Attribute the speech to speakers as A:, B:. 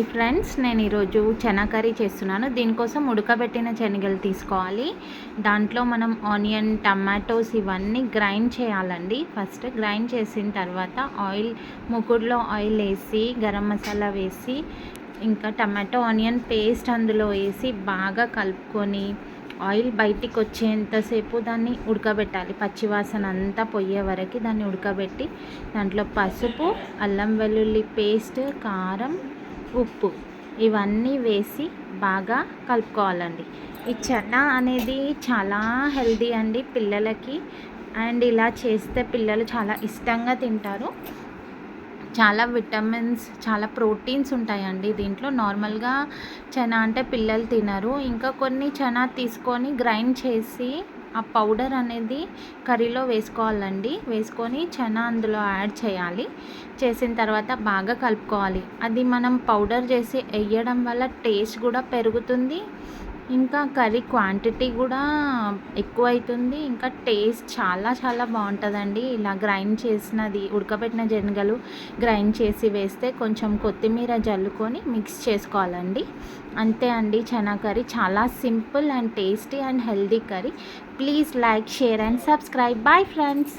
A: Friends, నేను ఈరోజు chana curry చేస్తున్నాను. దీనికోసం ఉడకబెట్టిన శనగలు తీసుకోవాలి. దాంట్లో మనం ఆనియన్, టమాటోస్ ఇవన్నీ గ్రైండ్ చేయాలండి. ఫస్ట్ గ్రైండ్ చేసిన తర్వాత మూకుడులో ఆయిల్ వేసి, గరం మసాలా వేసి, ఇంకా టమాటో ఆనియన్ పేస్ట్ అందులో వేసి బాగా కలుపుకొని ఆయిల్ బయటికి వచ్చేంతసేపు దాన్ని ఉడకబెట్టాలి. పచ్చివాసన అంతా పోయే వరకు దాన్ని ఉడకబెట్టి దాంట్లో పసుపు, అల్లం వెల్లుల్లి పేస్ట్, కారం, ఉప్పు ఇవన్నీ వేసి బాగా కలుపుకోవాలండి. ఈ చనా అనేది చాలా హెల్దీ అండి పిల్లలకి. అండ్ ఇలా చేస్తే పిల్లలు చాలా ఇష్టంగా తింటారు. చాలా విటమిన్స్, చాలా ప్రోటీన్స్ ఉంటాయండి దీంట్లో. నార్మల్గా చనా అంటే పిల్లలు తినరు. ఇంకా కొన్ని చనా తీసుకొని గ్రైండ్ చేసి ఆ పౌడర్ అనేది కర్రీలో వేసుకోవాలండి. వేసుకొని చనా అందులో యాడ్ చేయాలి. చేసిన తర్వాత బాగా కలుపుకోవాలి. అది మనం పౌడర్ చేసి వేయడం వల్ల టేస్ట్ కూడా పెరుగుతుంది. ఇంకా కర్రీ క్వాంటిటీ కూడా ఎక్కువ అవుతుంది. ఇంకా టేస్ట్ చాలా చాలా బాగుంటుందండి. ఇలా గ్రైండ్ చేసినది ఉడకబెట్టిన శనగలు గ్రైండ్ చేసి వేస్తే కొంచెం కొత్తిమీర జల్లుకొని మిక్స్ చేసుకోవాలండి. అంతే అండి. చనా కర్రీ చాలా simple and tasty and healthy curry. Please like, share and subscribe. Bye friends.